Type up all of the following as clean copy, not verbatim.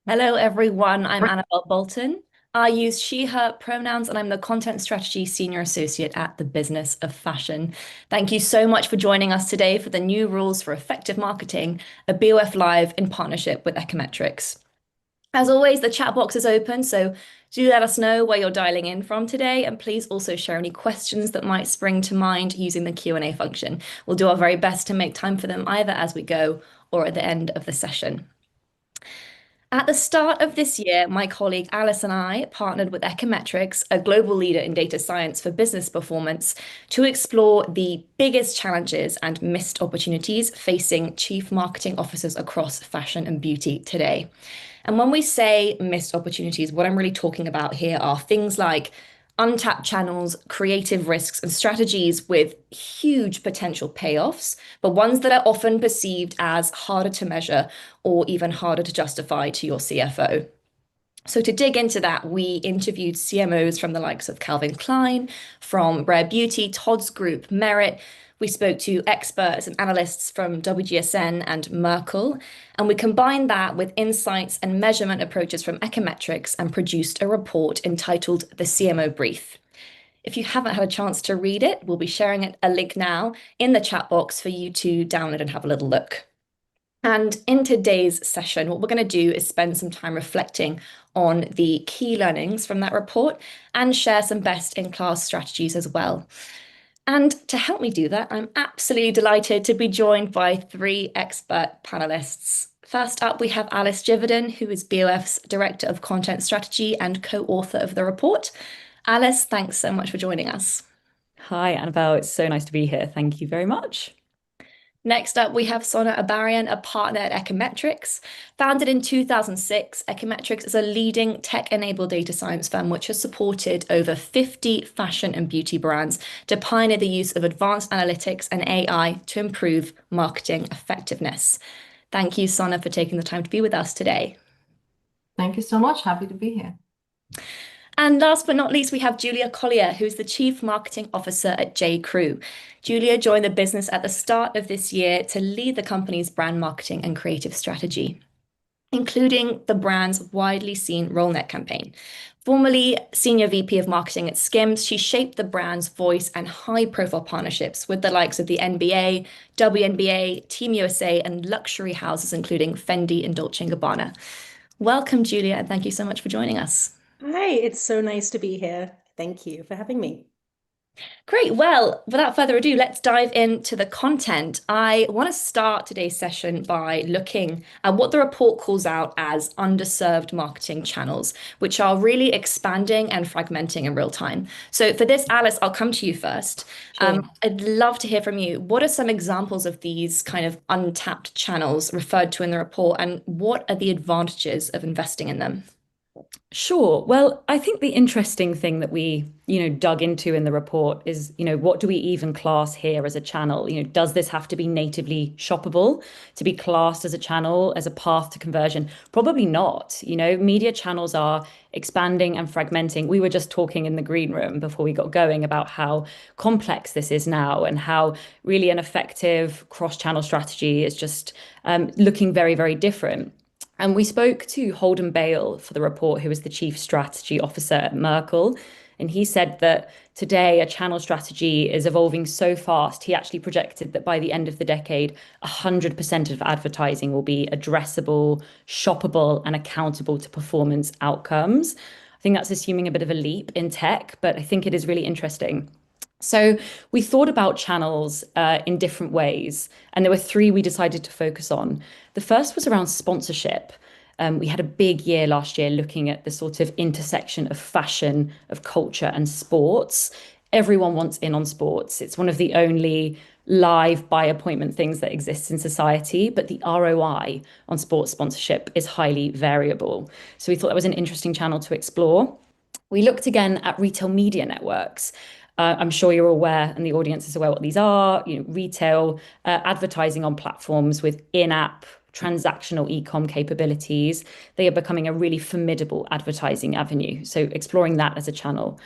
Hello, everyone. I'm Annabel Bolton. I use she, her pronouns, and I'm the Content Strategy Senior Associate at the Business of Fashion. Thank you so much for joining us today for the new rules for effective marketing, a BOF Live in partnership with Ekimetrics. As always, the chat box is open, so do let us know where you're dialing in from today, and please also share any questions that might spring to mind using the Q&A function. We'll do our very best to make time for them either as we go or at the end of the session. At the start of this year, my colleague Alice and I partnered with Ekimetrics, a global leader in data science for business performance, to explore the biggest challenges and missed opportunities facing chief marketing officers across fashion and beauty today. And when we say missed opportunities, what I'm really talking about here are things like untapped channels, creative risks, and strategies with huge potential payoffs, but ones that are often perceived as harder to measure or even harder to justify to your CFO. So to dig into that, we interviewed CMOs from the likes of Calvin Klein, from Rare Beauty, Todd's Group, Merit. We spoke to experts and analysts from WGSN and Merkle, and we combined that with insights and measurement approaches from Ekimetrics and produced a report entitled the CMO Brief. If you haven't had a chance to read it, we'll be sharing a link now in the chat box for you to download and have a little look. And in today's session, what we're going to do is spend some time reflecting on the key learnings from that report and share some best-in-class strategies as well. And to help me do that, I'm absolutely delighted to be joined by three expert panelists. First up, we have Alice Gividen, who is BOF's Director of Content Strategy and co-author of the report. Alice, thanks so much for joining us. Hi, Annabelle. It's so nice to be here. Thank you very much. Next up, we have Sona Abaryan, a partner at Ekimetrics. Founded in 2006, Ekimetrics is a leading tech-enabled data science firm which has supported over 50 fashion and beauty brands to pioneer the use of advanced analytics and AI to improve marketing effectiveness. Thank you, Sona, for taking the time to be with us today. Thank you so much. Happy to be here. And last but not least, we have Julia Collier, who's the Chief Marketing Officer at J. Crew. Julia joined the business at the start of this year to lead the company's brand marketing and creative strategy, including the brand's widely seen RollNet campaign. Formerly Senior VP of Marketing at Skims, she shaped the brand's voice and high-profile partnerships with the likes of the NBA, WNBA, Team USA, and luxury houses, including Fendi and Dolce & Gabbana. Welcome, Julia, and thank you so much for joining us. Hi, it's so nice to be here. Thank you for having me. Great. Well, without further ado, let's dive into the content. I want to start today's session by looking at what the report calls out as underserved marketing channels, which are really expanding and fragmenting in real time. So for this, Alice, I'll come to you first. Sure. I'd love to hear from you. What are some examples of these kind of untapped channels referred to in the report, and what are the advantages of investing in them? Sure. Well, I think the interesting thing that we, dug into in the report is, what do we even class here as a channel? Does this have to be natively shoppable to be classed as a channel, as a path to conversion? Probably not. Media channels are expanding and fragmenting. We were just talking in the green room before we got going about how complex this is now and how really an effective cross-channel strategy is just looking very, very different. And we spoke to Holden Bale for the report, who is the Chief Strategy Officer at Merkle. And he said that today a channel strategy is evolving so fast. He actually projected that by the end of the decade, 100% of advertising will be addressable, shoppable, and accountable to performance outcomes. I think that's assuming a bit of a leap in tech, but I think it is really interesting. So we thought about channels in different ways, and there were three we decided to focus on. The first was around sponsorship. We had a big year last year looking at the sort of intersection of fashion, of culture, and sports. Everyone wants in on sports. It's one of the only live by appointment things that exists in society, but the ROI on sports sponsorship is highly variable. So we thought that was an interesting channel to explore. We looked again at retail media networks. I'm sure you're aware, and the audience is aware what these are. Retail advertising on platforms with in-app transactional e-com capabilities. They are becoming a really formidable advertising avenue. So exploring that as a channel.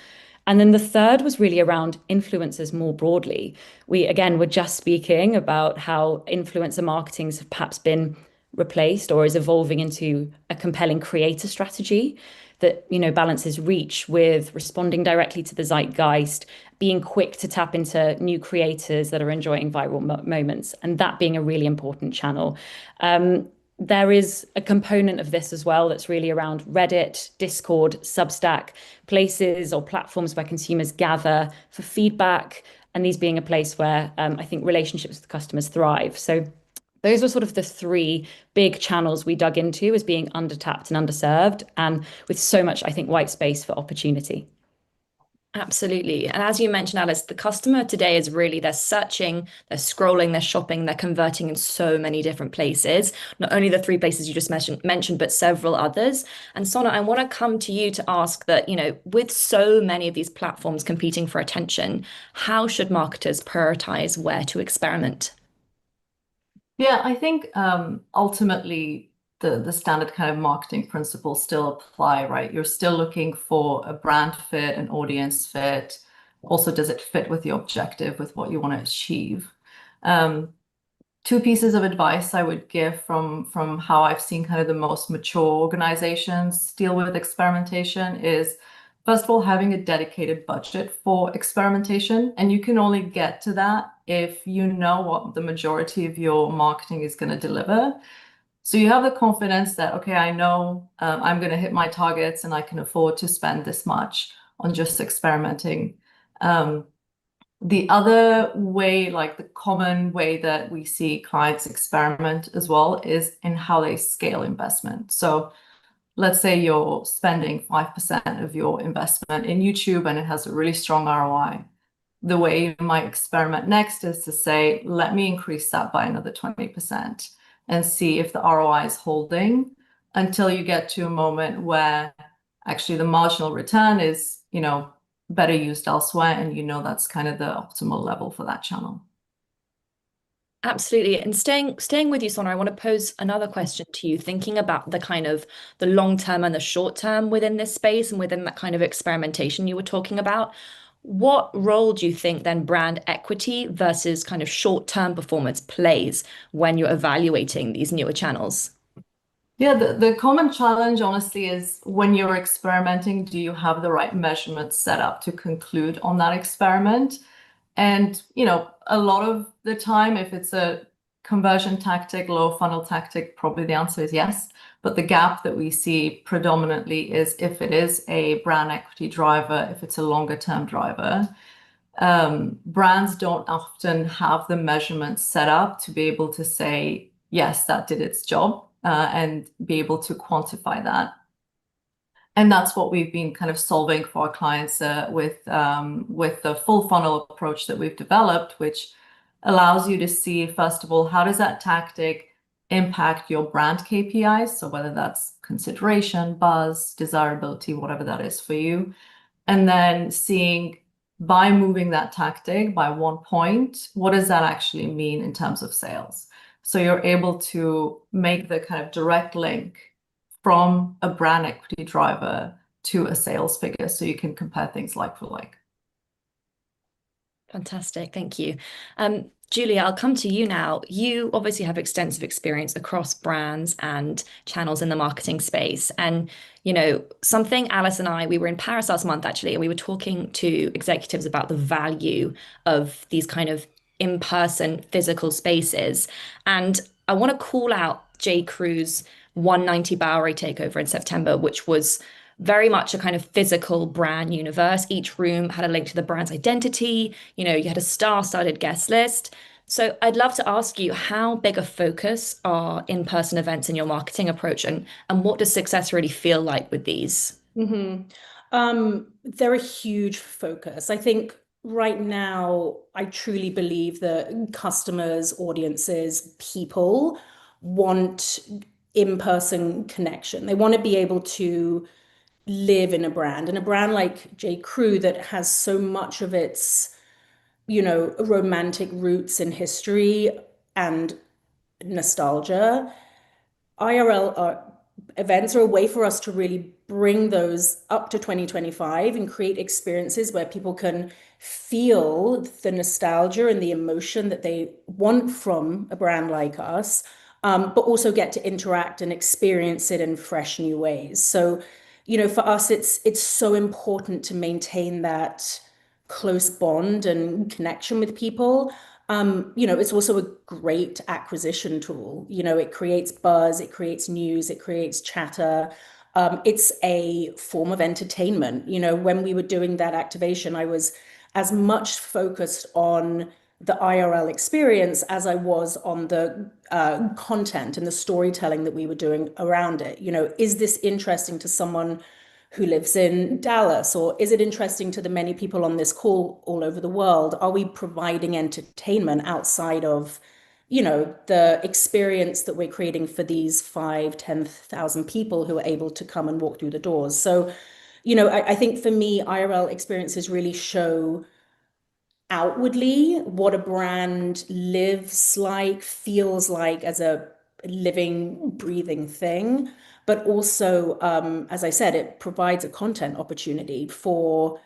And then the third was really around influencers more broadly. We, again, were just speaking about how influencer marketings have perhaps been replaced or is evolving into a compelling creator strategy that, balances reach with responding directly to the zeitgeist, being quick to tap into new creators that are enjoying viral moments, and that being a really important channel. There is a component of this as well that's really around Reddit, Discord, Substack, places or platforms where consumers gather for feedback, and these being a place where I think relationships with customers thrive. So those were sort of the three big channels we dug into as being undertapped and underserved, and with so much, I think, white space for opportunity. Absolutely. And as you mentioned, Alice, the customer today is really, they're searching, they're scrolling, they're shopping, they're converting in so many different places. Not only the three places you just mentioned, but several others. And Sona, I want to come to you to ask that, with so many of these platforms competing for attention, how should marketers prioritize where to experiment? Yeah, I think ultimately the standard kind of marketing principles still apply, right? You're still looking for a brand fit, an audience fit. Also, does it fit with the objective, with what you want to achieve? Two pieces of advice I would give from how I've seen kind of the most mature organizations deal with experimentation is, first of all, having a dedicated budget for experimentation. And you can only get to that if you know what the majority of your marketing is going to deliver. So you have the confidence that, okay, I know I'm going to hit my targets and I can afford to spend this much on just experimenting. The other way, like the common way that we see clients experiment as well, is in how they scale investment. So let's say you're spending 5% of your investment in YouTube and it has a really strong ROI. The way you might experiment next is to say, let me increase that by another 20% and see if the ROI is holding until you get to a moment where actually the marginal return is, better used elsewhere, and that's kind of the optimal level for that channel. Absolutely. And staying with you, Sona, I want to pose another question to you, thinking about the kind of the long term and the short term within this space and within that kind of experimentation you were talking about. What role do you think then brand equity versus kind of short-term performance plays when you're evaluating these newer channels? Yeah, the common challenge, honestly, is when you're experimenting, do you have the right measurements set up to conclude on that experiment? And, a lot of the time, if it's a conversion tactic, low funnel tactic, probably the answer is yes. But the gap that we see predominantly is if it is a brand equity driver, if it's a longer term driver. Brands don't often have the measurements set up to be able to say, yes, that did its job, and be able to quantify that. And that's what we've been kind of solving for our clients with the full funnel approach that we've developed, which allows you to see, first of all, how does that tactic impact your brand KPIs? So whether that's consideration, buzz, desirability, whatever that is for you. And then seeing, by moving that tactic by 1 point, what does that actually mean in terms of sales? So you're able to make the kind of direct link from a brand equity driver to a sales figure, so you can compare things like for like. Fantastic. Thank you. Julia, I'll come to you now. You obviously have extensive experience across brands and channels in the marketing space. And, something Alice and I, we were in Paris last month actually, and we were talking to executives about the value of these kind of in-person physical spaces. And I want to call out J. Crew's 190 Bowery takeover in September, which was very much a kind of physical brand universe. Each room had a link to the brand's identity. You had a star-studded guest list. So I'd love to ask you, how big a focus are in-person events in your marketing approach, and what does success really feel like with these? They're a huge focus. I think right now, I truly believe that customers, audiences, people want in-person connection. They want to be able to live in a brand, and a brand like J. Crew that has so much of its, romantic roots in history and nostalgia. IRL events are a way for us to really bring those up to 2025 and create experiences where people can feel the nostalgia and the emotion that they want from a brand like us, but also get to interact and experience it in fresh new ways. So, for us, it's so important to maintain that close bond and connection with people. It's also a great acquisition tool. It creates buzz, it creates news, it creates chatter. It's a form of entertainment. When we were doing that activation, I was as much focused on the IRL experience as I was on the content and the storytelling that we were doing around it. Is this interesting to someone who lives in Dallas, or is it interesting to the many people on this call all over the world? Are we providing entertainment outside of, the experience that we're creating for these 5, 10,000 people who are able to come and walk through the doors? So, I think for me, IRL experiences really show outwardly what a brand lives like, feels like as a living, breathing thing. But also, as I said, it provides a content opportunity for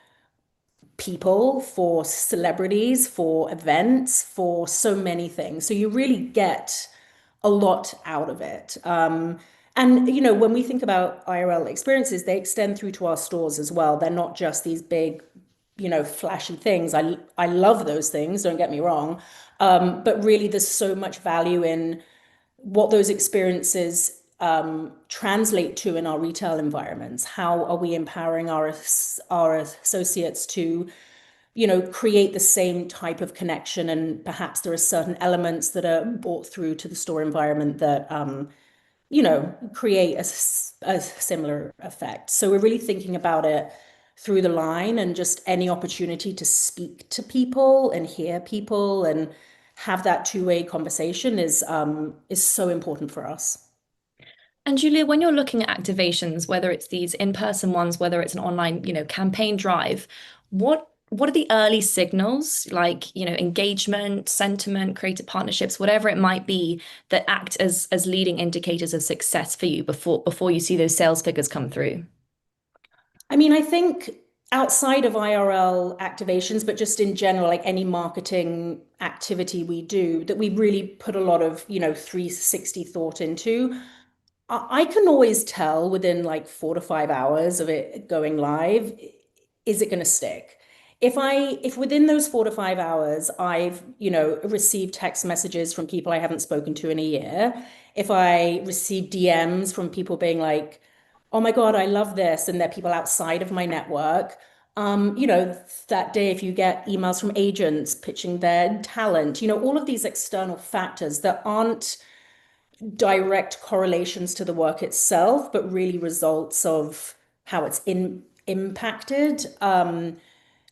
people, for celebrities, for events, for so many things. So you really get a lot out of it. And when we think about IRL experiences, they extend through to our stores as well. They're not just these big, flashy things. I love those things, don't get me wrong. But really, there's so much value in what those experiences translate to in our retail environments. How are we empowering our associates to, create the same type of connection? And perhaps there are certain elements that are brought through to the store environment that, create a similar effect. So we're really thinking about it through the line, and just any opportunity to speak to people and hear people and have that two-way conversation is so important for us. And Julia, when you're looking at activations, whether it's these in-person ones, whether it's an online, campaign drive, what are the early signals like, engagement, sentiment, creative partnerships, whatever it might be, that act as leading indicators of success for you before you see those sales figures come through? I mean, I think outside of IRL activations, but just in general, like any marketing activity we do, that we really put a lot of, 360 thought into. I can always tell within like 4 to 5 hours of it going live, is it going to stick? If within those 4 to 5 hours I've, received text messages from people I haven't spoken to in a year, if I receive DMs from people being like, oh my God, I love this, and they're people outside of my network, that day, if you get emails from agents pitching their talent, all of these external factors that aren't direct correlations to the work itself, but really results of how it's impacted,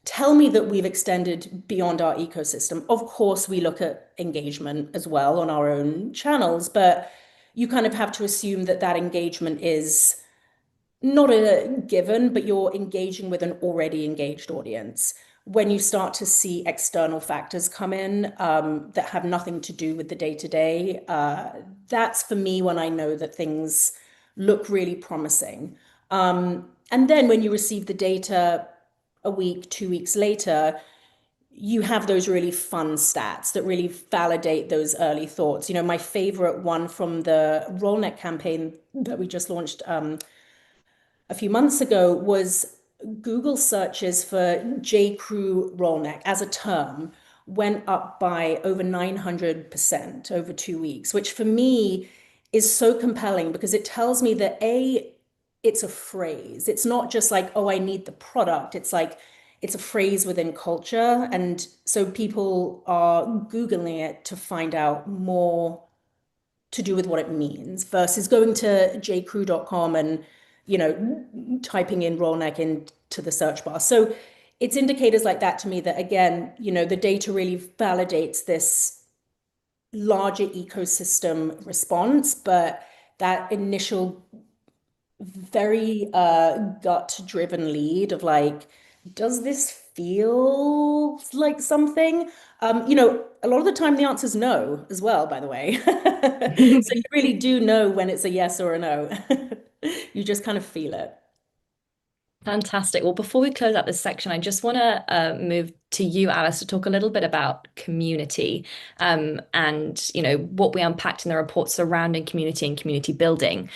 tell me that we've extended beyond our ecosystem. Of course, we look at engagement as well on our own channels, but you kind of have to assume that that engagement is not a given, but you're engaging with an already engaged audience. When you start to see external factors come in that have nothing to do with the day to day, that's for me when I know that things look really promising. And then when you receive the data a week, 2 weeks later, you have those really fun stats that really validate those early thoughts. My favorite one from the Rollneck campaign that we just launched a few months ago was Google searches for J. Crew rollneck as a term went up by over 900% over 2 weeks, which for me is so compelling because it tells me that it's a phrase. It's not just like, oh, I need the product. It's like, it's a phrase within culture. And so people are Googling it to find out more to do with what it means versus going to jcrew.com and typing in rollneck into the search bar. So it's indicators like that to me that, again, the data really validates this larger ecosystem response, but that initial very gut driven lead of like, does this feel like something? A lot of the time the answer is no as well, by the way. So you really do know when it's a yes or a no. You just kind of feel it. Fantastic. Well, before we close out this section, I just want to move to you, Alice, to talk a little bit about community, and what we unpacked in the report surrounding community and community building.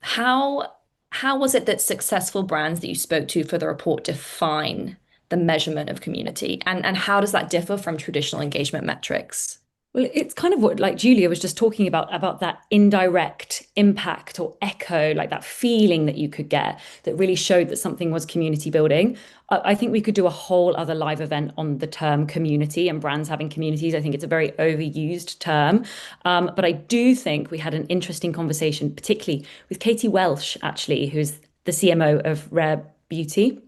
How how was it that successful brands that you spoke to for the report define the measurement of community, and how does that differ from traditional engagement metrics? Well, it's kind of what like Julia was just talking about that indirect impact or echo, like that feeling that you could get that really showed that something was community building. I think we could do a whole other live event on the term community and brands having communities. I think it's a very overused term. But I do think we had an interesting conversation, particularly with Katie Welsh, actually, who's the CMO of Rare Beauty.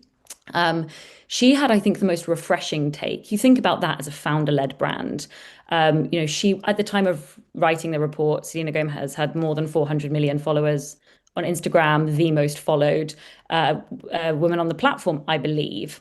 Um, she had, I think, the most refreshing take. You think about that as a founder-led brand. She at the time of writing the report, Selena Gomez had more than 400 million followers on Instagram, the most followed woman on the platform, I believe.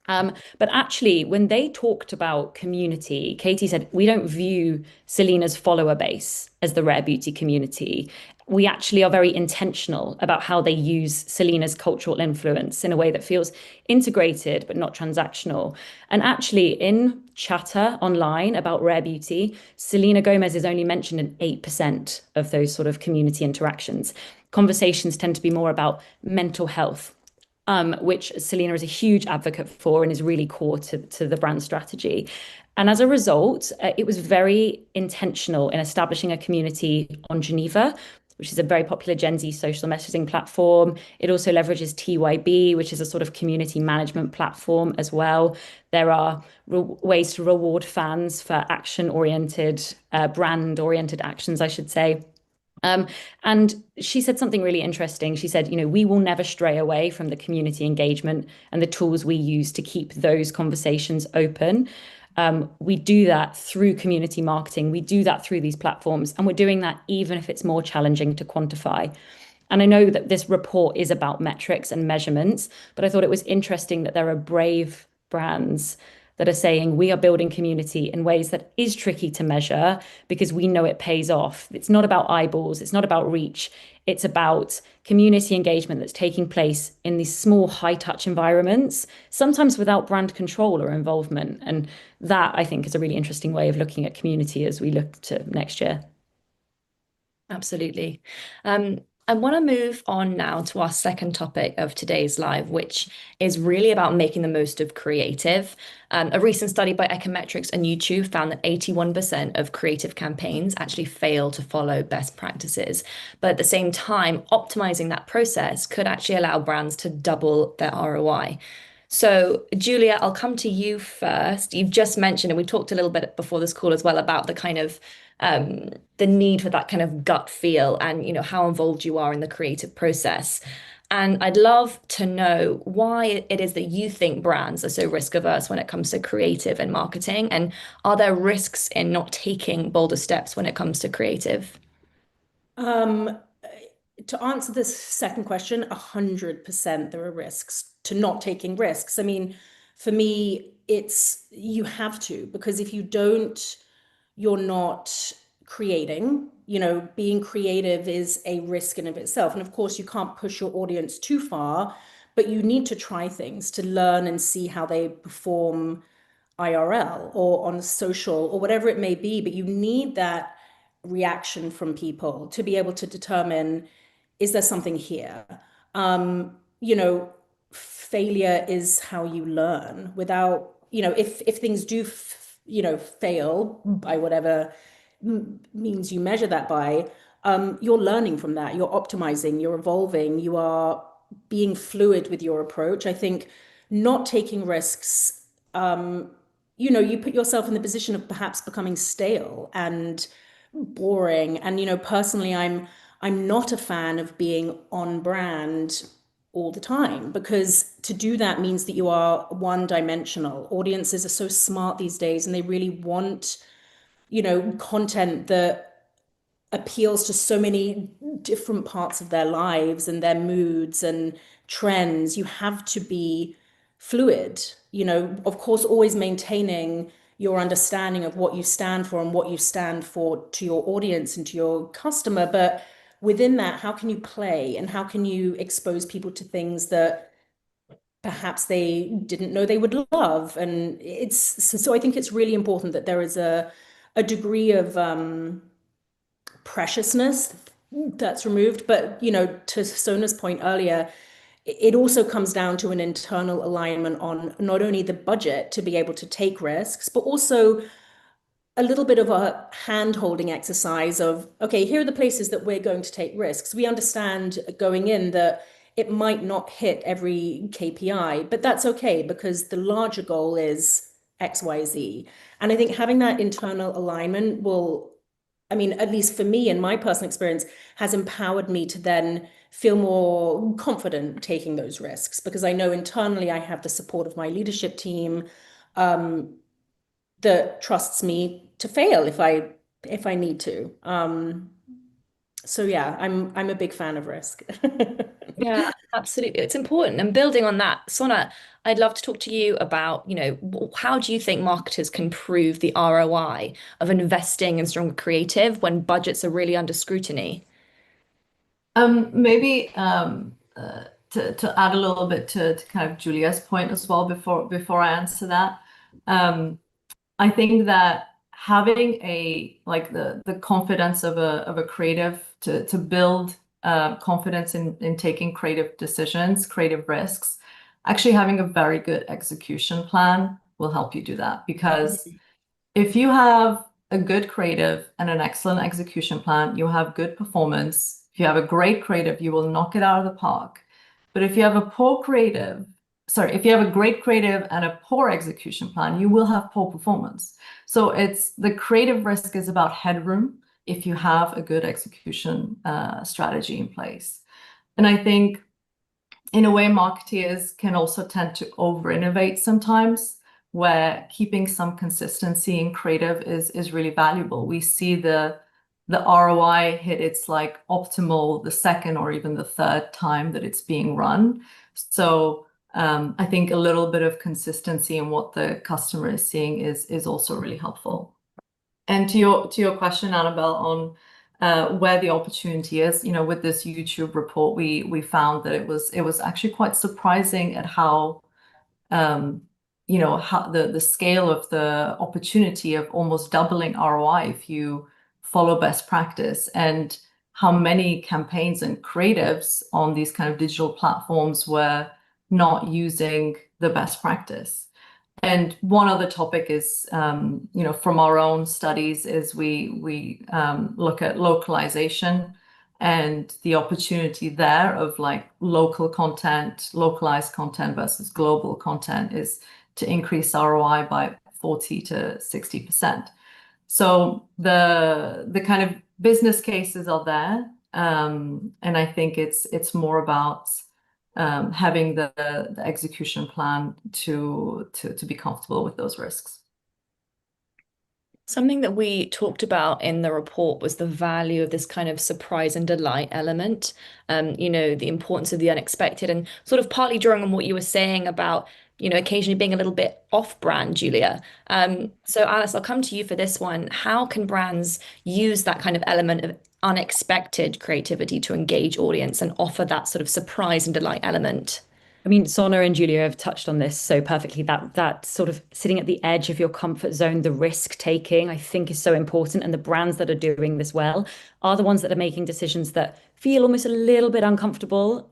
But actually, when they talked about community, Katie said, we don't view Selena's follower base as the rare beauty community. We actually are very intentional about how they use Selena's cultural influence in a way that feels integrated but not transactional. And actually, in chatter online about rare beauty, Selena Gomez is only mentioned in 8% of those sort of community interactions. Conversations tend to be more about mental health, which Selena is a huge advocate for and is really core to the brand strategy. And as a result, it was very intentional in establishing a community on Geneva, which is a very popular Gen Z social messaging platform. It also leverages TYB, which is a sort of community management platform as well. There are ways to reward fans for action-oriented, brand-oriented actions, I should say. And she said something really interesting. She said, we will never stray away from the community engagement and the tools we use to keep those conversations open. We do that through community marketing. We do that through these platforms, and we're doing that even if it's more challenging to quantify. And I know that this report is about metrics and measurements, but I thought it was interesting that there are brave brands that are saying we are building community in ways that is tricky to measure because we know it pays off. It's not about eyeballs, it's not about reach, it's about community engagement that's taking place in these small high touch environments, sometimes without brand control or involvement. And that, I think, is a really interesting way of looking at community as we look to next year. Absolutely. I want to move on now to our second topic of today's live, which is really about making the most of creative. A recent study by Ekimetrics and YouTube found that 81% of creative campaigns actually fail to follow best practices. But at the same time, optimizing that process could actually allow brands to double their ROI. So, Julia, I'll come to you first. You've just mentioned, and we talked a little bit before this call as well about the kind of the need for that kind of gut feel and how involved you are in the creative process. And I'd love to know why it is that you think brands are so risk averse when it comes to creative and marketing, and are there risks in not taking bolder steps when it comes to creative? Um, to answer this second question, 100% there are risks to not taking risks. I mean, for me, it's you have to, because if you don't, you're not creating. Being creative is a risk in of itself. And of course, you can't push your audience too far, but you need to try things to learn and see how they perform IRL or on social or whatever it may be. But you need that reaction from people to be able to determine, is there something here? Um, you know, Failure is how you learn. Without, if things do, fail by whatever means you measure that by, you're learning from that. You're optimizing, you're evolving, you are being fluid with your approach. I think not taking risks, you put yourself in the position of perhaps becoming stale and boring. And personally, I'm not a fan of being on brand all the time, because to do that means that you are one dimensional. Audiences are so smart these days, and they really want, content that appeals to so many different parts of their lives and their moods and trends. You have to be fluid, of course, always maintaining your understanding of what you stand for and what you stand for to your audience and to your customer. But within that, how can you play and how can you expose people to things that perhaps they didn't know they would love. And so I think it's really important that there is a degree of preciousness that's removed. But, to Sona's point earlier, it also comes down to an internal alignment on not only the budget to be able to take risks, but also a little bit of a hand-holding exercise of, okay, here are the places that we're going to take risks. We understand going in that it might not hit every KPI, but that's okay because the larger goal is X, Y, Z. And I think having that internal alignment at least for me in my personal experience, has empowered me to then feel more confident taking those risks because I know internally I have the support of my leadership team that trusts me to fail if I need to. So yeah, I'm a big fan of risk. Yeah, absolutely. It's important. And building on that, Sona, I'd love to talk to you about, how do you think marketers can prove the ROI of investing in stronger creative when budgets are really under scrutiny? Maybe to add a little bit to kind of Julia's point as well before I answer that. I think that having the confidence of a creative to build confidence in taking creative decisions, creative risks, actually having a very good execution plan will help you do that. Because if you have a good creative and an excellent execution plan, you'll have good performance. If you have a great creative, you will knock it out of the park. But if you have if you have a great creative and a poor execution plan, you will have poor performance. So the creative risk is about headroom if you have a good execution strategy in place. And I think in a way, marketeers can also tend to over-innovate sometimes, where keeping some consistency in creative is really valuable. We see the ROI hit its optimal the second or even the third time that it's being run. So I think a little bit of consistency in what the customer is seeing is also really helpful. And to your question, Annabelle, on where the opportunity is, with this YouTube report, we found that it was actually quite surprising at how how the scale of the opportunity of almost doubling ROI if you follow best practice, and how many campaigns and creatives on these kind of digital platforms were not using the best practice. And one other topic is, from our own studies, is we look at localization and the opportunity there of local content, localized content versus global content is to increase ROI by 40 to 60%. So the kind of business cases are there, and I think it's more about having the execution plan to be comfortable with those risks. Something that we talked about in the report was the value of this kind of surprise and delight element, the importance of the unexpected, and sort of partly drawing on what you were saying about, occasionally being a little bit off-brand, Julia. So Alice, I'll come to you for this one. How can brands use that kind of element of unexpected creativity to engage audience and offer that sort of surprise and delight element? I mean, Sona and Julia have touched on this so perfectly. That sort of sitting at the edge of your comfort zone, the risk taking, I think is so important. And the brands that are doing this well are the ones that are making decisions that feel almost a little bit uncomfortable.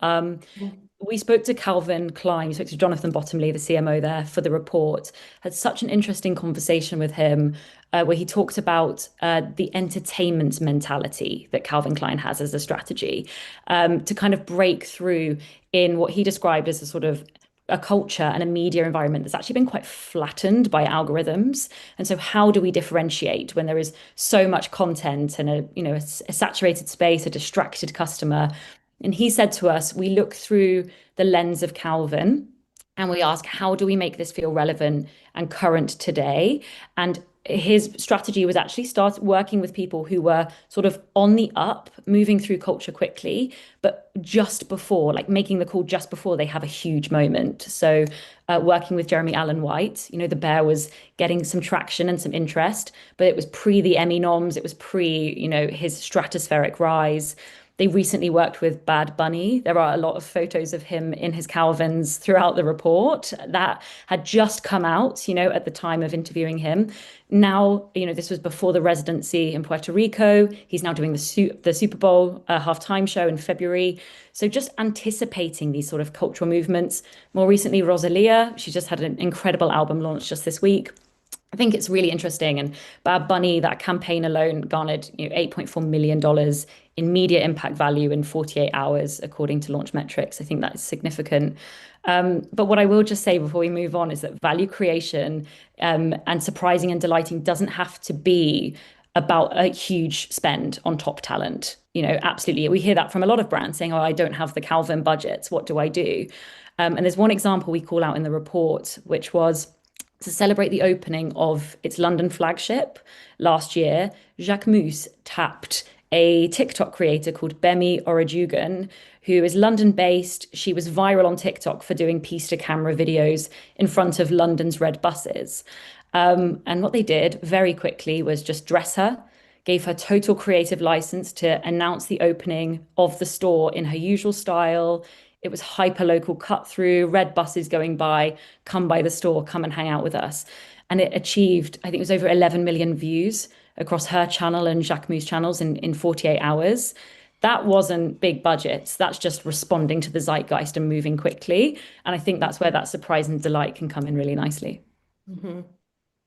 We spoke to Calvin Klein, we spoke to Jonathan Bottomley, the CMO there for the report, had such an interesting conversation with him where he talked about the entertainment mentality that Calvin Klein has as a strategy to kind of break through in what he described as a sort of a culture and a media environment that's actually been quite flattened by algorithms. And so how do we differentiate when there is so much content and a saturated space, a distracted customer? And he said to us, we look through the lens of Calvin and we ask, how do we make this feel relevant and current today? And his strategy was actually start working with people who were sort of on the up, moving through culture quickly, but just before, making the call just before they have a huge moment. So working with Jeremy Allen White, The Bear was getting some traction and some interest, but it was pre the Emmy noms, it was pre, his stratospheric rise. They recently worked with Bad Bunny. There are a lot of photos of him in his Calvins throughout the report that had just come out, at the time of interviewing him. Now, this was before the residency in Puerto Rico. He's now doing the Super Bowl halftime show in February. So just anticipating these sort of cultural movements. More recently, Rosalia, she just had an incredible album launch just this week. I think it's really interesting. And Bad Bunny, that campaign alone garnered, $8.4 million in media impact value in 48 hours, according to Launch Metrics. I think that is significant. But what I will just say before we move on is that value creation and surprising and delighting doesn't have to be about a huge spend on top talent. Absolutely. We hear that from a lot of brands saying, oh, I don't have the Calvin budgets. What do I do? And there's one example we call out in the report, which was to celebrate the opening of its London flagship last year. Jacquemus tapped a TikTok creator called Bemi Orajugan, who is London-based. She was viral on TikTok for doing piece-to-camera videos in front of London's red buses. And what they did very quickly was just dress her, gave her total creative license to announce the opening of the store in her usual style. It was hyper local cut through, red buses going by, come by the store, come and hang out with us. And it achieved, I think it was over 11 million views across her channel and Jacquemus channels in 48 hours. That wasn't big budgets. That's just responding to the zeitgeist and moving quickly. And I think that's where that surprise and delight can come in really nicely. Mm-hmm.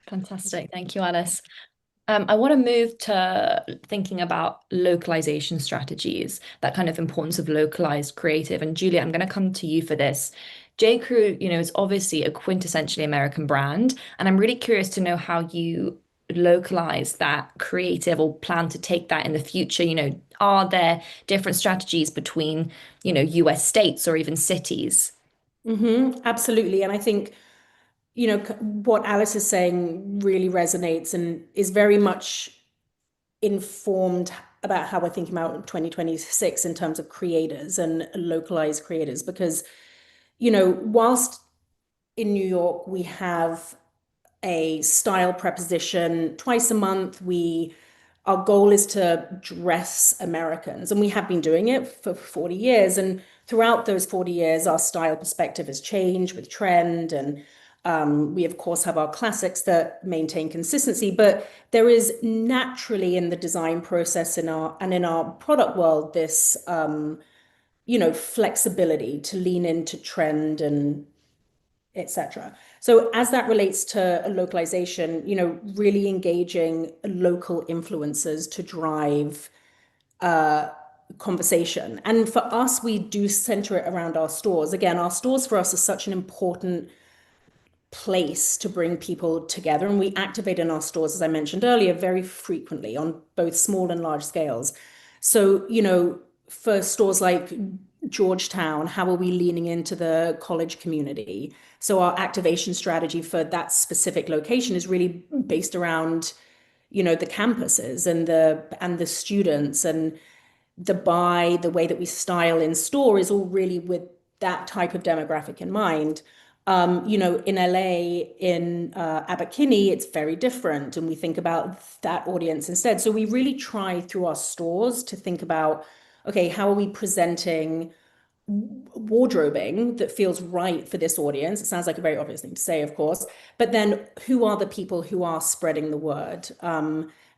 Fantastic. Thank you, Alice. I want to move to thinking about localization strategies, that kind of importance of localized creative. And Julia, I'm going to come to you for this. J. Crew, is obviously a quintessentially American brand, and I'm really curious to know how you localize that creative or plan to take that in the future. Are there different strategies between, US states or even cities? Mm-hmm. Absolutely. And I think what Alice is saying really resonates and is very much informed about how we're thinking about 2026 in terms of creators and localized creators. Because, whilst in New York, we have a style preposition twice a month, our goal is to dress Americans, and we have been doing it for 40 years. And throughout those 40 years, our style perspective has changed with trend. And we, of course, have our classics that maintain consistency. But there is naturally in the design process in our product world this, flexibility to lean into trend and etc. So as that relates to a localization, really engaging local influencers to drive conversation. And for us, we do center it around our stores. Again, our stores for us are such an important place to bring people together. And we activate in our stores, as I mentioned earlier, very frequently on both small and large scales. So, for stores like Georgetown, how are we leaning into the college community? So our activation strategy for that specific location is really based around, the campuses and the students, and the way that we style in store is all really with that type of demographic in mind. In LA, in Abbot Kinney, it's very different, and we think about that audience instead. So we really try through our stores to think about, okay, how are we presenting wardrobing that feels right for this audience? It sounds like a very obvious thing to say, of course, but then who are the people who are spreading the word?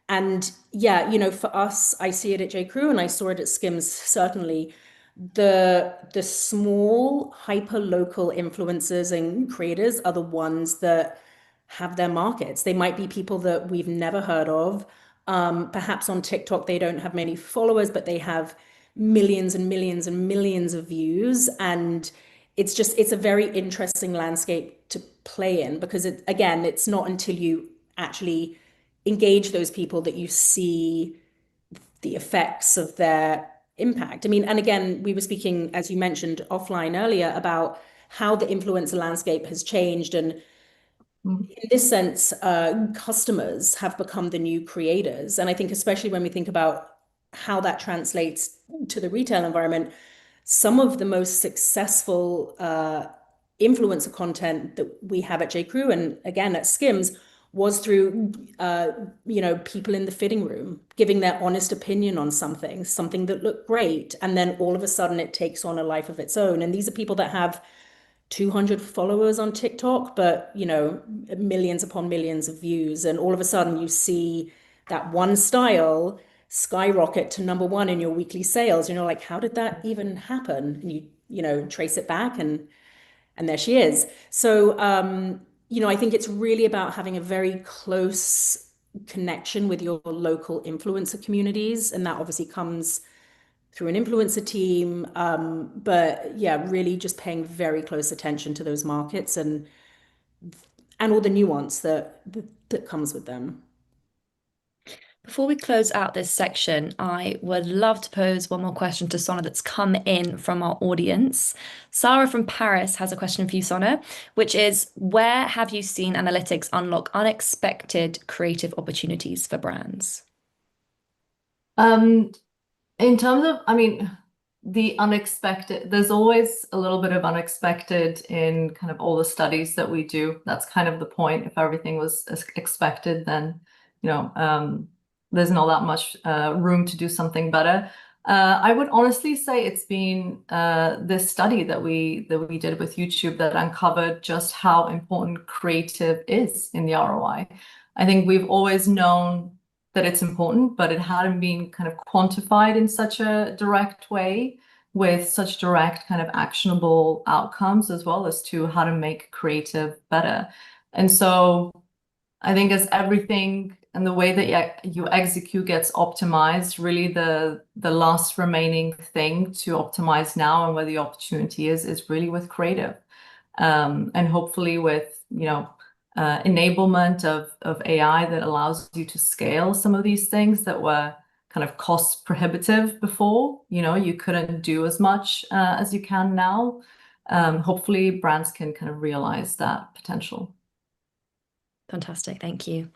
And yeah, for us, I see it at J. Crew and I saw it at Skims, certainly. The small hyper local influencers and creators are the ones that have their markets. They might be people that we've never heard of. Perhaps on TikTok, they don't have many followers, but they have millions and millions and millions of views. And it's a very interesting landscape to play in, because it's not until you actually engage those people that you see the effects of their impact. I mean, and again, we were speaking, as you mentioned, offline earlier about how the influencer landscape has changed. And in this sense, customers have become the new creators. And I think especially when we think about how that translates to the retail environment, some of the most successful influencer content that we have at J. Crew and again at Skims was through, people in the fitting room giving their honest opinion on something that looked great. And then all of a sudden it takes on a life of its own. And these are people that have 200 followers on TikTok, but, millions upon millions of views. And all of a sudden you see that one style skyrocket to #1 in your weekly sales. Like, how did that even happen? And you trace it back, and there she is. So, I think it's really about having a very close connection with your local influencer communities. And that obviously comes through an influencer team. But yeah, really just paying very close attention to those markets and all the nuance that comes with them. Before we close out this section, I would love to pose one more question to Sona that's come in from our audience. Sarah from Paris has a question for you, Sona, which is, where have you seen analytics unlock unexpected creative opportunities for brands? In terms of, the unexpected, there's always a little bit of unexpected in kind of all the studies that we do. That's kind of the point. If everything was as expected, then, there's not that much room to do something better. I would honestly say it's been this study that we did with YouTube that uncovered just how important creative is in the ROI. I think we've always known that it's important, but it hadn't been kind of quantified in such a direct way with such direct kind of actionable outcomes, as well as to how to make creative better. And so I think as everything and the way that you execute gets optimized, really the last remaining thing to optimize now and where the opportunity is really with creative. And hopefully with, enablement of AI that allows you to scale some of these things that were kind of cost prohibitive before, you couldn't do as much as you can now. Hopefully brands can kind of realize that potential. Fantastic, thank you.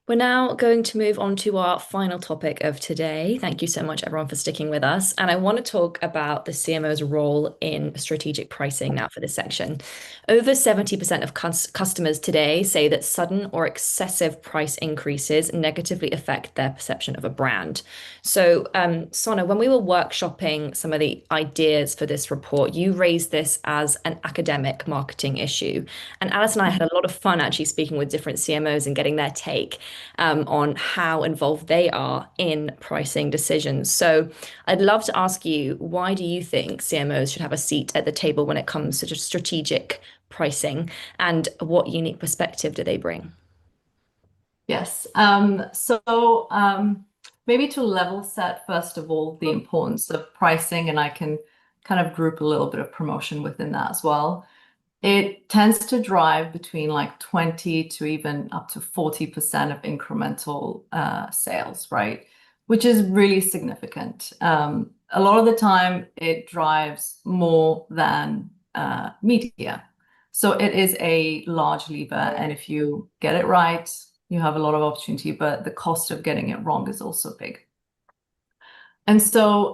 We're now going to move on to our final topic of today. Thank you so much, everyone, for sticking with us. And I want to talk about the CMO's role in strategic pricing now for this section. Over 70% of customers today say that sudden or excessive price increases negatively affect their perception of a brand. So, Sona, when we were workshopping some of the ideas for this report, you raised this as an academic marketing issue. And Alice and I had a lot of fun actually speaking with different CMOs and getting their take on how involved they are in pricing decisions. So I'd love to ask you, why do you think CMOs should have a seat at the table when it comes to just strategic pricing, and what unique perspective do they bring? Yes. Maybe to level set, first of all, the importance of pricing, and I can kind of group a little bit of promotion within that as well. It tends to drive between like 20 to even up to 40% of incremental sales, right? Which is really significant. A lot of the time it drives more than media. So it is a large lever, and if you get it right, you have a lot of opportunity, but the cost of getting it wrong is also big. And so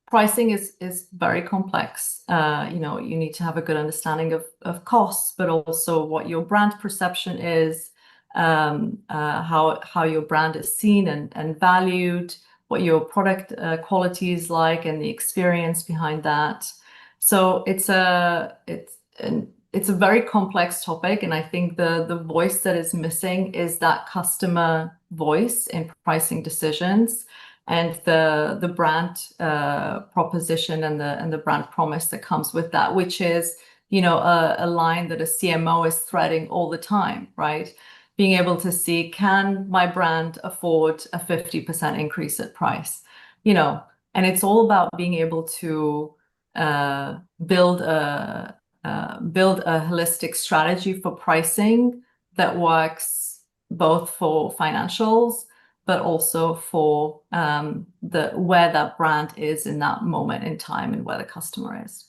pricing is very complex. You need to have a good understanding of costs, but also what your brand perception is, how your brand is seen and valued, what your product quality is like, and the experience behind that. So it's a very complex topic, and I think the voice that is missing is that customer voice in pricing decisions, and the brand proposition and the brand promise that comes with that, which is, a line that a CMO is threading all the time, right? Being able to see, can my brand afford a 50% increase at price? And it's all about being able to build a holistic strategy for pricing that works both for financials, but also for where that brand is in that moment in time and where the customer is.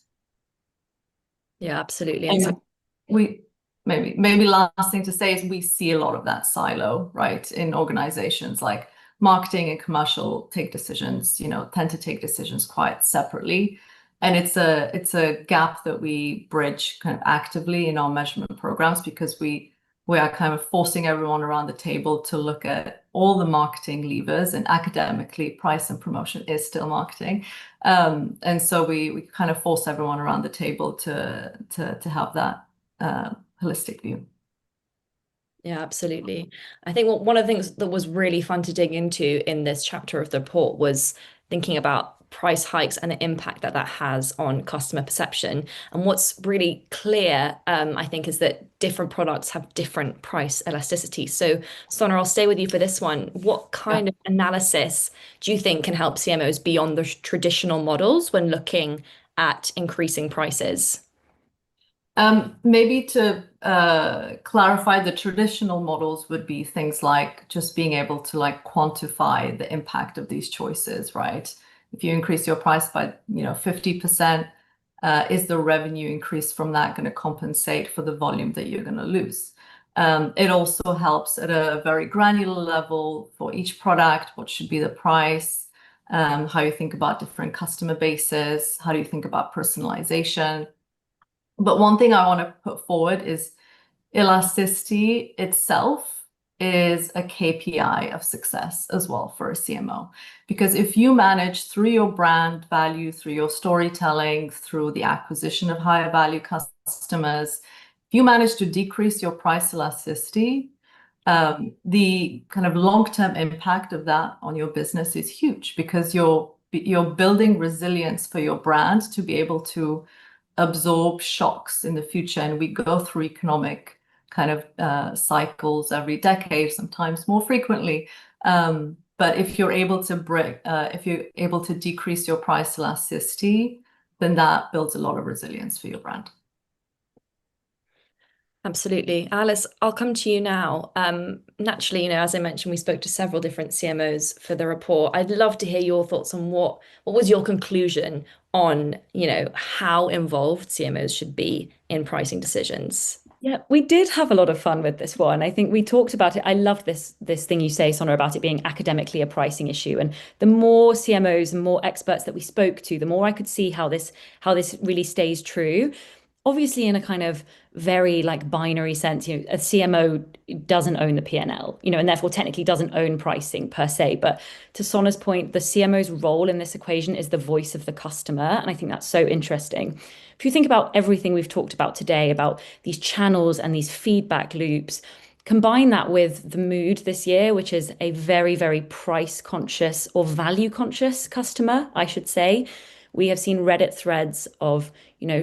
Yeah, absolutely. And so maybe last thing to say is we see a lot of that silo, right, in organizations. Like marketing and commercial tend to take decisions quite separately. And it's a gap that we bridge kind of actively in our measurement programs, because we we are kind of forcing everyone around the table to look at all the marketing levers, and academically, price and promotion is still marketing. And so we kind of force everyone around the table to have that holistic view. Yeah, absolutely. I think one of the things that was really fun to dig into in this chapter of the report was thinking about price hikes and the impact that that has on customer perception. And what's really clear, I think, is that different products have different price elasticity. So, Sona, I'll stay with you for this one. What kind of analysis do you think can help CMOs beyond the traditional models when looking at increasing prices? Maybe to clarify, the traditional models would be things like just being able to like quantify the impact of these choices, right? If you increase your price by 50%, is the revenue increase from that going to compensate for the volume that you're going to lose? It also helps at a very granular level for each product. What should be the price? How you think about different customer bases? How do you think about personalization? But one thing I want to put forward is elasticity itself is a KPI of success as well for a CMO. Because if you manage through your brand value, through your storytelling, through the acquisition of higher value customers, if you manage to decrease your price elasticity, the kind of long-term impact of that on your business is huge, because you're building resilience for your brand to be able to absorb shocks in the future. And we go through economic kind of cycles every decade, sometimes more frequently. But if you're able to decrease your price elasticity, then that builds a lot of resilience for your brand. Absolutely. Alice, I'll come to you now. Naturally, as I mentioned, we spoke to several different CMOs for the report. I'd love to hear your thoughts on what was your conclusion on, how involved CMOs should be in pricing decisions. Yeah, we did have a lot of fun with this one. I think we talked about it. I love this thing you say, Sona, about it being academically a pricing issue. And the more CMOs and more experts that we spoke to, the more I could see how this really stays true. Obviously, in a kind of very like binary sense, a CMO doesn't own the P&L, and therefore technically doesn't own pricing per se. But to Sona's point, the CMO's role in this equation is the voice of the customer. And I think that's so interesting. If you think about everything we've talked about today, about these channels and these feedback loops, combine that with the mood this year, which is a very, very price conscious or value conscious customer, I should say. We have seen Reddit threads of,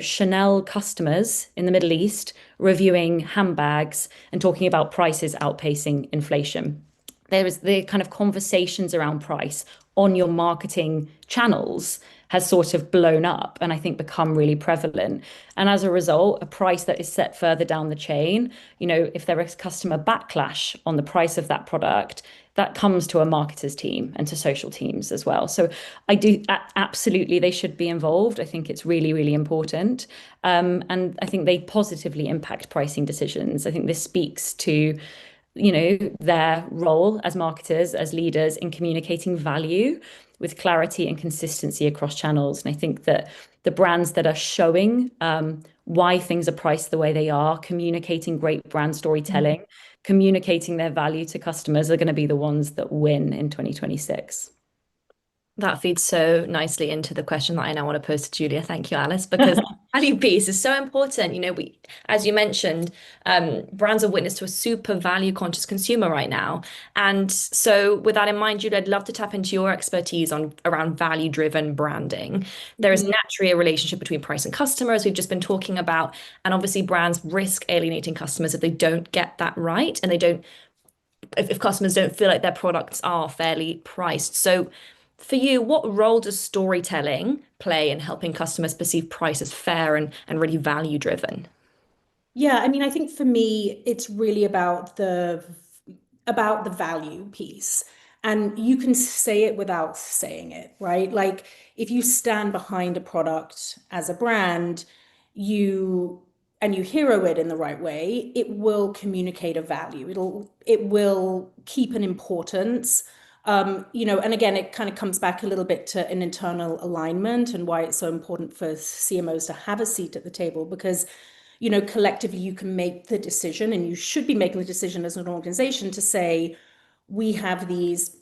Chanel customers in the Middle East reviewing handbags and talking about prices outpacing inflation. There is the kind of conversations around price on your marketing channels has sort of blown up and I think become really prevalent. And as a result, a price that is set further down the chain, if there is customer backlash on the price of that product, that comes to a marketer's team and to social teams as well. So I do absolutely, they should be involved. I think it's really, really important. And I think they positively impact pricing decisions. I think this speaks to their role as marketers, as leaders in communicating value with clarity and consistency across channels. And I think that the brands that are showing why things are priced the way they are, communicating great brand storytelling, communicating their value to customers are going to be the ones that win in 2026. That feeds so nicely into the question that I now want to pose to Julia. Thank you, Alice, because value piece is so important. As you mentioned, brands are witness to a super value conscious consumer right now. And so with that in mind, Julia, I'd love to tap into your expertise around value driven branding. There is naturally a relationship between price and customer, as we've just been talking about. And obviously brands risk alienating customers if they don't get that right. And if customers don't feel like their products are fairly priced. So for you, what role does storytelling play in helping customers perceive price as fair and really value driven? Yeah, I think for me, it's really about the value piece. And you can say it without saying it, right? Like if you stand behind a product as a brand, you hero it in the right way, it will communicate a value. It will keep an importance. And again, it kind of comes back a little bit to an internal alignment and why it's so important for CMOs to have a seat at the table, because collectively you can make the decision, and you should be making the decision as an organization to say, we have these,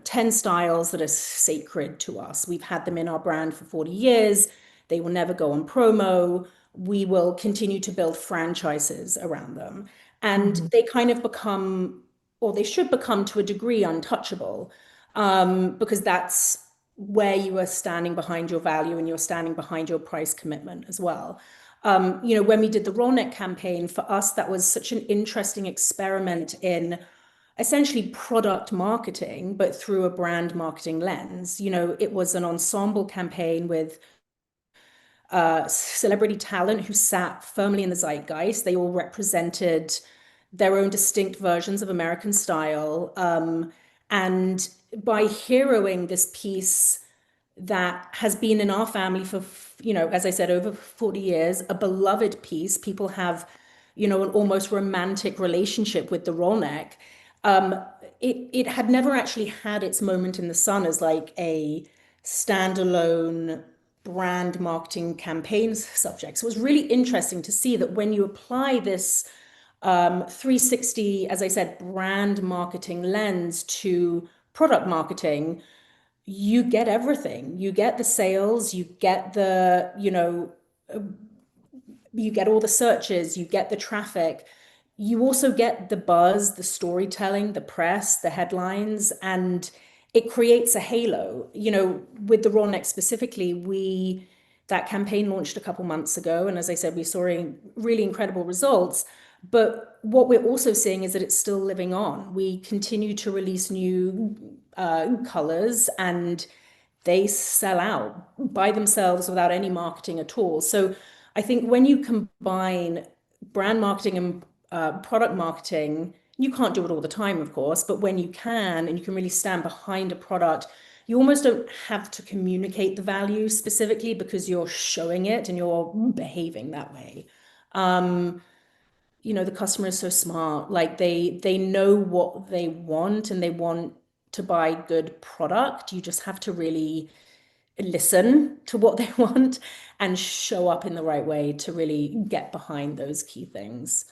10 styles that are sacred to us. We've had them in our brand for 40 years. They will never go on promo. We will continue to build franchises around them. And they kind of become, or they should become to a degree, untouchable, because that's where you are standing behind your value and you're standing behind your price commitment as well. When we did the roll neck campaign, for us, that was such an interesting experiment in essentially product marketing, but through a brand marketing lens. It was an ensemble campaign with celebrity talent who sat firmly in the zeitgeist. They all represented their own distinct versions of American style. And by heroing this piece that has been in our family for, as I said, over 40 years, a beloved piece. People have, an almost romantic relationship with the roll neck. It had never actually had its moment in the sun as like a standalone brand marketing campaign subject. So it was really interesting to see that when you apply this 360, as I said, brand marketing lens to product marketing, you get everything. You get the sales, you get you get all the searches, you get the traffic. You also get the buzz, the storytelling, the press, the headlines, and it creates a halo. With the Raw Neck specifically, that campaign launched a couple months ago, and as I said, we saw really incredible results. But what we're also seeing is that it's still living on. We continue to release new colors, and they sell out by themselves without any marketing at all. So I think when you combine brand marketing and product marketing, you can't do it all the time, of course, but when you can and you can really stand behind a product, you almost don't have to communicate the value specifically because you're showing it and you're behaving that way. The customer is so smart. Like they know what they want and they want to buy good product. You just have to really listen to what they want and show up in the right way to really get behind those key things.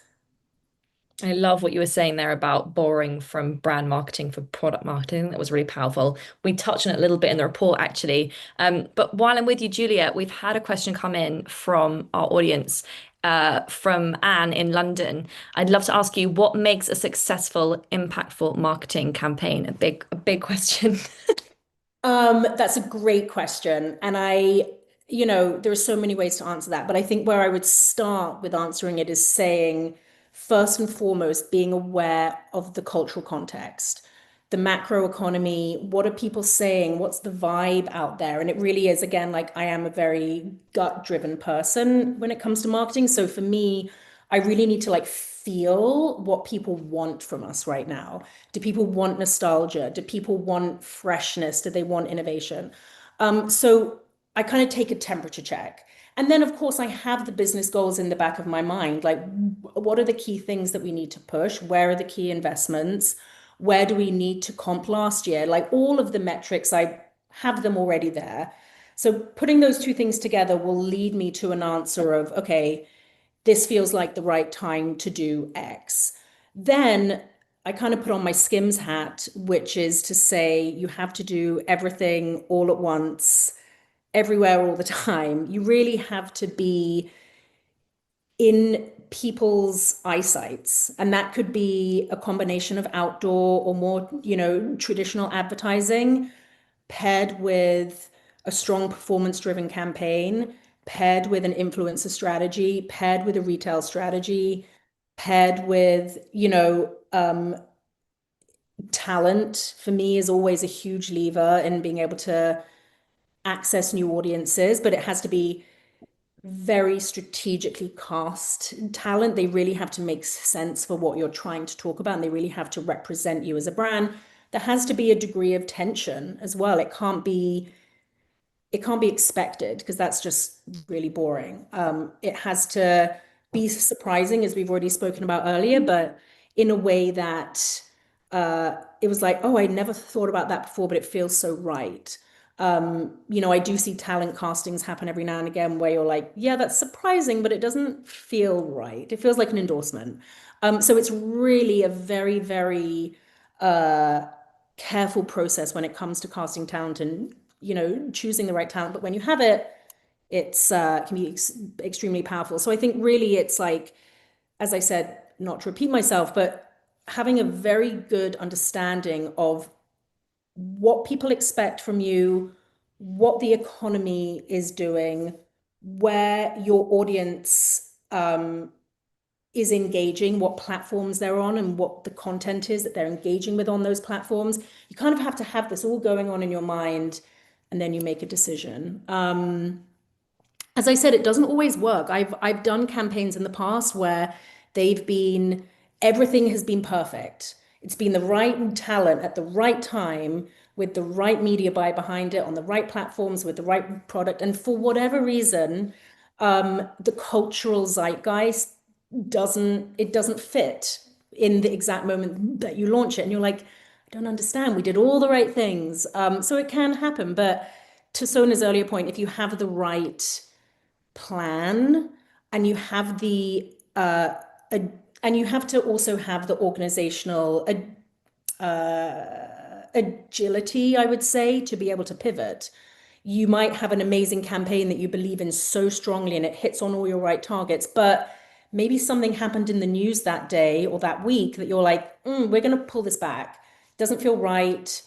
I love what you were saying there about borrowing from brand marketing for product marketing. That was really powerful. We touched on it a little bit in the report, actually. But while I'm with you, Julia, we've had a question come in from our audience, from Anne in London. I'd love to ask you, what makes a successful, impactful marketing campaign? A big question. That's a great question. And there are so many ways to answer that, but I think where I would start with answering it is saying, first and foremost, being aware of the cultural context, the macro economy. What are people saying? What's the vibe out there? And it really is, again, like I am a very gut-driven person when it comes to marketing. So for me, I really need to like feel what people want from us right now. Do people want nostalgia? Do people want freshness? Do they want innovation? So I kind of take a temperature check. And then, of course, I have the business goals in the back of my mind. Like, what are the key things that we need to push? Where are the key investments? Where do we need to comp last year? Like all of the metrics, I have them already there. So putting those two things together will lead me to an answer of, okay, this feels like the right time to do X. Then I kind of put on my Skims hat, which is to say you have to do everything all at once, everywhere, all the time. You really have to be in people's eyesights. And that could be a combination of outdoor or more, traditional advertising paired with a strong performance-driven campaign, paired with an influencer strategy, paired with a retail strategy, paired with, talent for me is always a huge lever in being able to access new audiences, but it has to be very strategically cast talent. They really have to make sense for what you're trying to talk about, and they really have to represent you as a brand. There has to be a degree of tension as well. It can't be expected because that's just really boring. It has to be surprising, as we've already spoken about earlier, but in a way that it was like, oh, I never thought about that before, but it feels so right. I do see talent castings happen every now and again where you're like, yeah, that's surprising, but it doesn't feel right. It feels like an endorsement. So it's really a very, very careful process when it comes to casting talent and, choosing the right talent. But when you have it, it's can be extremely powerful. So I think really it's like, as I said, not to repeat myself, but having a very good understanding of what people expect from you, what the economy is doing, where your audience is engaging, what platforms they're on, and what the content is that they're engaging with on those platforms. You kind of have to have this all going on in your mind, and then you make a decision. As I said, it doesn't always work. I've done campaigns in the past where they've been everything has been perfect. It's been the right talent at the right time with the right media buy behind it on the right platforms with the right product. And for whatever reason, the cultural zeitgeist doesn't fit in the exact moment that you launch it. And you're like, I don't understand. We did all the right things. So it can happen. But to Sona's earlier point, if you have the right plan and you have and you have to also have the organizational agility, I would say, to be able to pivot. You might have an amazing campaign that you believe in so strongly and it hits on all your right targets, but maybe something happened in the news that day or that week that you're like, we're going to pull this back. Doesn't feel right.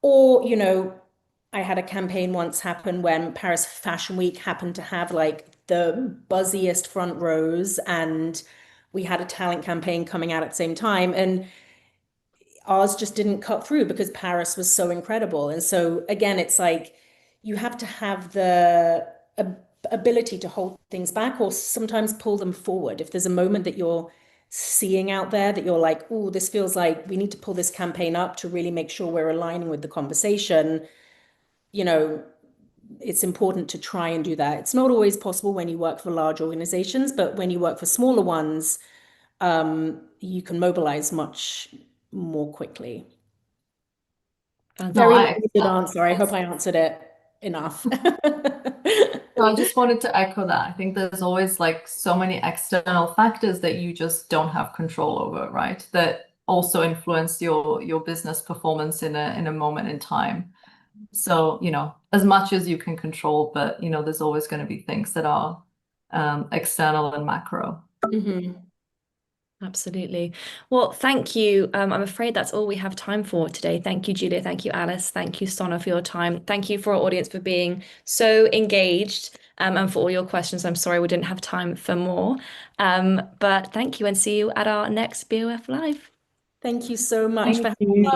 Or, I had a campaign once happen when Paris Fashion Week happened to have like the buzziest front rows, and we had a talent campaign coming out at the same time, and ours just didn't cut through because Paris was so incredible. And so again, it's like you have to have the ability to hold things back or sometimes pull them forward. If there's a moment that you're seeing out there that you're like, oh, this feels like we need to pull this campaign up to really make sure we're aligning with the conversation, it's important to try and do that. It's not always possible when you work for large organizations, but when you work for smaller ones, you can mobilize much more quickly. Very good answer. I hope I answered it enough. So I just wanted to echo that. I think there's always like so many external factors that you just don't have control over, right? That also influence your business performance in a moment in time. So, as much as you can control, but there's always going to be things that are external and macro. Absolutely. Well, thank you. I'm afraid that's all we have time for today. Thank you, Julia. Thank you, Alice. Thank you, Sona, for your time. Thank you for our audience for being so engaged, and for all your questions. I'm sorry we didn't have time for more. But thank you and see you at our next BOF Live. Thank you so much for having me.